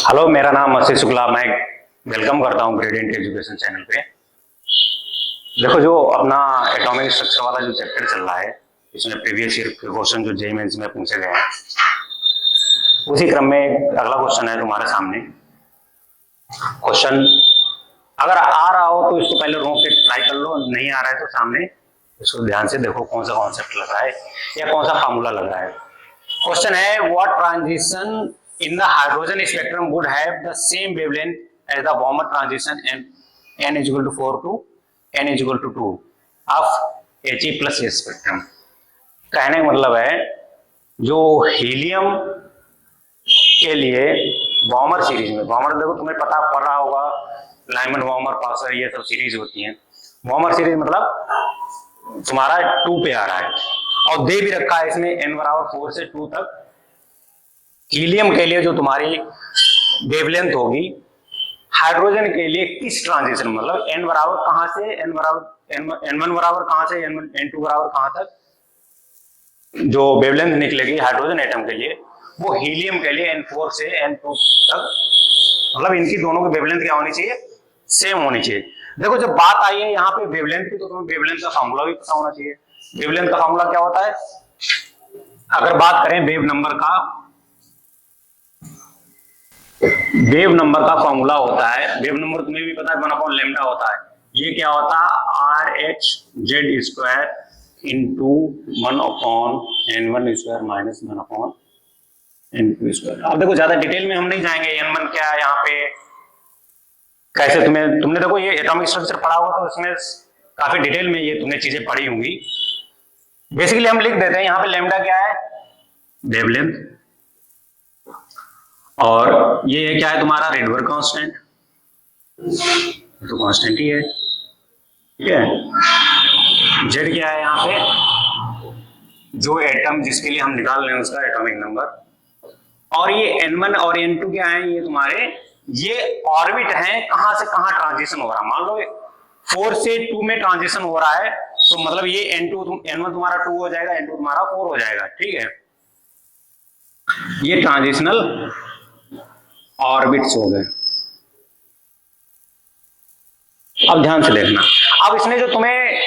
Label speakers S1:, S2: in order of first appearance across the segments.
S1: Hello, मेरा नाम आशीष शुक्ला। मैं वेलकम करता हूं ग्रेडियंट एजुकेशन चैनल पे। देखो, जो अपना एटॉमिक स्ट्रक्चर वाला जो चैप्टर चल रहा है, इसमें प्रीवियस ईयर के क्वेश्चन जो जेईई मेंस में पूछे गए हैं, उसी क्रम में अगला क्वेश्चन है तुम्हारे सामने। क्वेश्चन अगर आ रहा हो तो इसको पहले रोक के ट्राई कर लो, नहीं आ रहा है तो सामने इसको ध्यान से देखो कौन सा कॉन्सेप्ट लग रहा है या कौन सा फार्मूला लग रहा है। क्वेश्चन है, what transition in the hydrogen spectrum would have the same wavelength as the warmer transition and n is equal to 4 to n is equal to 2 of He plus S spectrum। कहने का मतलब है, जो helium के लिए warmer series में, warmer देखो तुम्हें पता पड़ रहा होगा, लाइमन वार्मर, पासर, ये सब सीरीज होती हैं। वार्मर सीरीज मतलब तुम्हारा 2 पे आ रहा है और दे भी रखा है इसमें n बराबर 4 से 2 तक। हीलियम के लिए जो तुम्हारी वेवलेंथ होगी, हाइड्रोजन के लिए किस ट्रांजिशन, मतलब n बराबर कहां से n बराबर n1 बराबर कहां से n2 बराबर कहां तक जो वेवलेंथ निकलेगी हाइड्रोजन एटम के लिए, वो हीलियम के लिए n4 से n2 तक, मतलब इनकी दोनों की वेवलेंथ क्या होनी चाहिए, सेम होनी चाहिए। देखो, जब बात आई है यहाँ पे वेवलेंथ की, तो तुम्हें वेवलेंथ का फॉर्मूला भी पता होना चाहिए। वेवलेंथ का फॉर्मूला क्या होता है? अगर बात करें वेव नंबर का, वेव नंबर का फॉर्मूला होता है, वेव नंबर तुम्हें भी पता है, 1/λ होता है। ये क्या होता है? RH/z² into 1/n1² minus 1/n2²। अब देखो, ज्यादा डिटेल में हम नहीं जाएंगे, n1 क्या है यहाँ पे, कैसे तुमने देखो ये एटॉमिक स्ट्रक्चर पढ़ा हुआ, तो इसमें काफी डिटेल में ये तुमने चीजें पढ़ी होंगी। बेसिकली हम लिख देते हैं यहाँ पे, लैम्डा क्या है? वेवलेंथ। और ये क्या है तुम्हारा? रेडबर्ग कांस्टेंट, तो कांस्टेंट ही है, ठीक है। जेड क्या है यहाँ पे? जो एटम जिसके लिए हम निकाल रहे हैं उसका एटॉमिक नंबर। और ये n1 और n2 क्या है? ये तुम्हारे ये ऑर्बिट हैं, कहां से कहां ट्रांजिशन हो रहा है। मान लो 4 से 2 में ट्रांजिशन हो रहा है, तो मतलब ये n1 तुम्हारा 2 हो जाएगा, n2 तुम्हारा 4 हो जाएगा, ठीक है। ये ट्रांजिशनल ऑर्बिट्स हो गए। अब ध्यान से देखना, अब इसने जो तुम्हें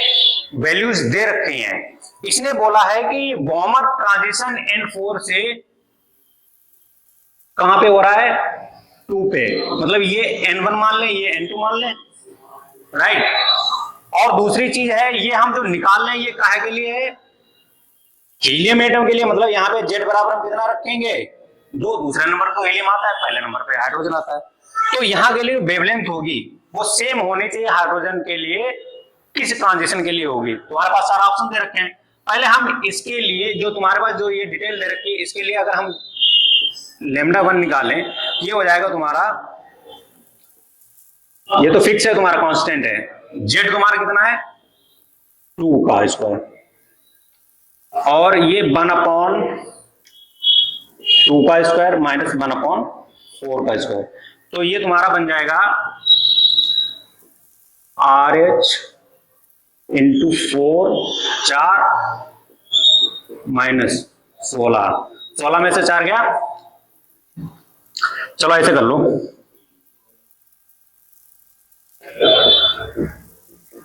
S1: वैल्यूज दे रखी हैं, इसने बोला है कि वार्मर ट्रांजिशन n4 से कहां पे हो रहा है? 2 पे, मतलब ये n1 मान लें, ये n2 मान लें, राइट। और दूसरी चीज है, ये हम जो निकाल रहे हैं ये काहे के लिए है? हीलियम एटम के लिए। मतलब यहाँ पे जेड बराबर हम कितना रखेंगे? 2। दूसरे नंबर तो हीलियम आता है, पहले नंबर पे हाइड्रोजन आता है। तो यहाँ के लिए वेवलेंथ होगी वो सेम होनी चाहिए हाइड्रोजन के लिए, किस ट्रांजिशन के लिए होगी। तुम्हारे पास सारा ऑप्शन दे रखे हैं। पहले हम इसके लिए, जो तुम्हारे पास जो ये डिटेल दे रखी है, इसके लिए अगर हम λ1 निकालें, ये हो जाएगा तुम्हारा, ये तो फिक्स है, तुम्हारा कांस्टेंट है। जेड तुम्हारा कितना है? 2 का स्क्वायर, और ये 1/2 का स्क्वायर माइनस 1/4 का स्क्वायर, तो ये तुम्हारा बन जाएगा RH इंटू 4, 4 माइनस 16 में से 4 गया। चलो ऐसे कर लो,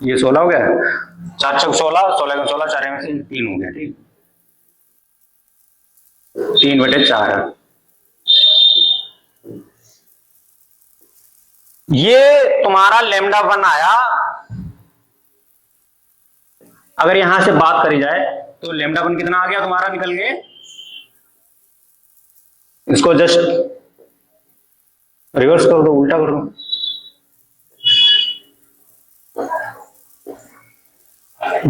S1: ये 16 हो गया, 4 चौक 16, 16 का 16, 4 में से 3 हो गया, ठीक। 3/4 ये तुम्हारा λ1 आया। अगर यहां से बात करी जाए तो λ1 कितना आ गया तुम्हारा निकल के? इसको जस्ट रिवर्स कर दो, उल्टा कर दो।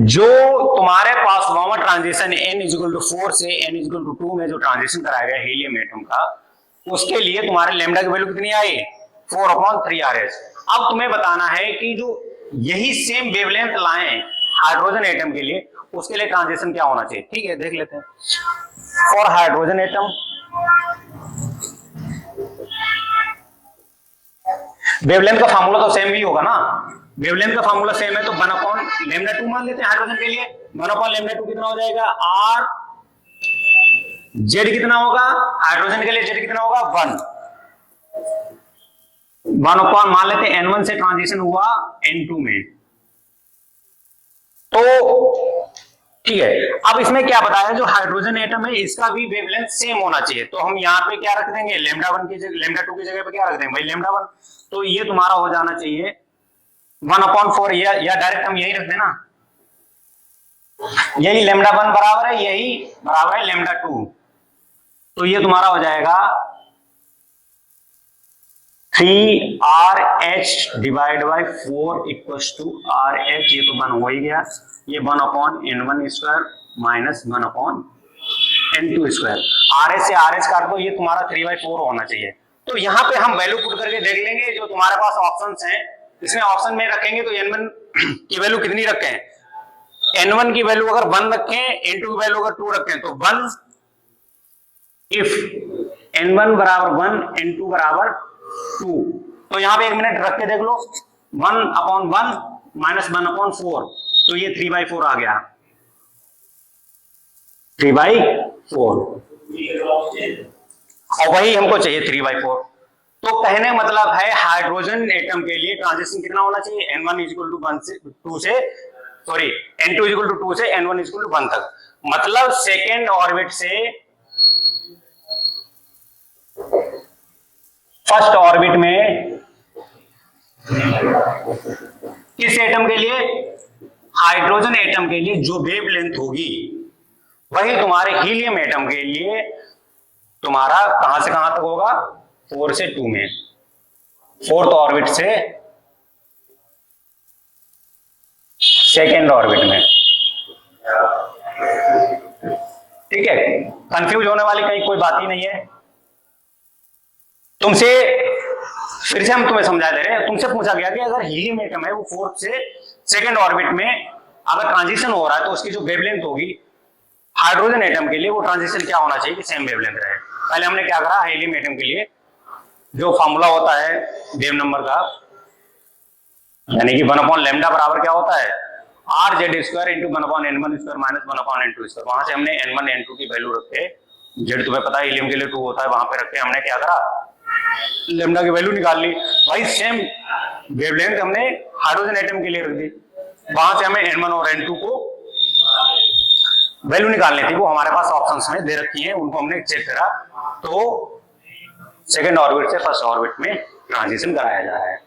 S1: जो तुम्हारे पास वार्मर ट्रांजिशन n = 4 से n = 2 में जो ट्रांजिशन कराया गया हीलियम एटम का, उसके लिए तुम्हारे लैम्डा की वैल्यू कितनी आई? 4/3RH। अब तुम्हें बताना है कि जो यही सेम वेवलेंथ लाएं हाइड्रोजन एटम के लिए, उसके लिए ट्रांजिशन क्या होना चाहिए, ठीक है। देख लेते हैं। फॉर हाइड्रोजन एटम वेवलेंथ का फार्मूला तो सेम ही होगा ना, वेवलेंथ का फार्मूला सेम है, तो 1/λ2 मान लेते हैं हाइड्रोजन के लिए। 1/λ2 कितना हो जाएगा? R जेड कितना होगा हाइड्रोजन के लिए, जेड कितना होगा 1, 1 मान लेते हैं N1 से ट्रांजिशन हुआ N2 में, तो ठीक है। अब इसमें क्या बताया, जो हाइड्रोजन एटम है इसका भी वेवलेंथ सेम होना चाहिए, तो हम यहाँ पे क्या रख देंगे, λ1 की जगह, λ2 की जगह पे क्या रख देंगे भाई, λ1। तो ये तुम्हारा हो जाना चाहिए 1/4, या डायरेक्ट हम यही रख देना, यही λ1 बराबर है, यही बराबर है λ2, तो ये तुम्हारा हो जाएगा 3RH divide by 4 equals to RH, ये तो 1 हो ही गया, ये 1/N1 square minus 1/N2 square, RH से RH काट दो, ये तुम्हारा 3/4 होना चाहिए। तो यहाँ पे हम वैल्यू पुट करके देख लेंगे, जो तुम्हारे पास ऑप्शंस हैं इसमें ऑप्शन में रखेंगे तो N1 की वैल्यू कितनी रखें, N1 की वैल्यू अगर 1 रखें, N2 की वैल्यू अगर 2 रखें, तो 1 इफ N1 बराबर 1 N2 बराबर 2, तो यहाँ पे 1 मिनट रख के देख लो, 1/1 माइनस 1/4, तो ये 3/4 आ गया, 3/4, और वही हमको चाहिए 3/4। तो कहने मतलब है हाइड्रोजन एटम के लिए ट्रांजिशन कितना होना चाहिए, N1 इक्वल टू 1 से 2 से, सॉरी N2 इक्वल टू 2 से N1 इक्वल टू 1 तक, मतलब सेकेंड ऑर्बिट से फर्स्ट ऑर्बिट में किस एटम के लिए, हाइड्रोजन एटम के लिए जो वेव लेंथ होगी वही तुम्हारे हीलियम एटम के लिए तुम्हारा कहां से कहां तक होगा, 4 से 2 में, फोर्थ ऑर्बिट से सेकेंड ऑर्बिट में, ठीक है। कंफ्यूज होने वाली कहीं कोई बात ही नहीं है। तुमसे फिर से हम तुम्हें समझा दे रहे हैं, तुमसे पूछा गया कि अगर हीलियम एटम है वो फोर्थ से सेकेंड ऑर्बिट में अगर ट्रांजिशन हो रहा है तो उसकी जो वेवलेंथ होगी हाइड्रोजन एटम के लिए, वो ट्रांजिशन क्या होना चाहिए कि सेम वेवलेंथ रहे। पहले हमने क्या करा, हीलियम एटम के लिए जो फॉर्मूला होता है वेव नंबर का, यानी कि 1/λ बराबर क्या होता है, RZ square into 1/N1 square minus 1/N2 square. वहां से हमने N1 N2 की वैल्यू रख के, जेड तुम्हें पता है हीलियम के लिए 2 होता है, वहां पे रख के हमने क्या करा, लैम्डा की वैल्यू निकाल ली। भाई सेम वेवलेंथ हमने हाइड्रोजन एटम के लिए रख दी, वहां से हमें N1 और N2 को वैल्यू निकालनी थी, वो हमारे पास ऑप्शंस में दे रखी है, उनको हमने चेक करा, तो सेकेंड ऑर्बिट से फर्स्ट ऑर्बिट में ट्रांजिशन कराया जा रहा है।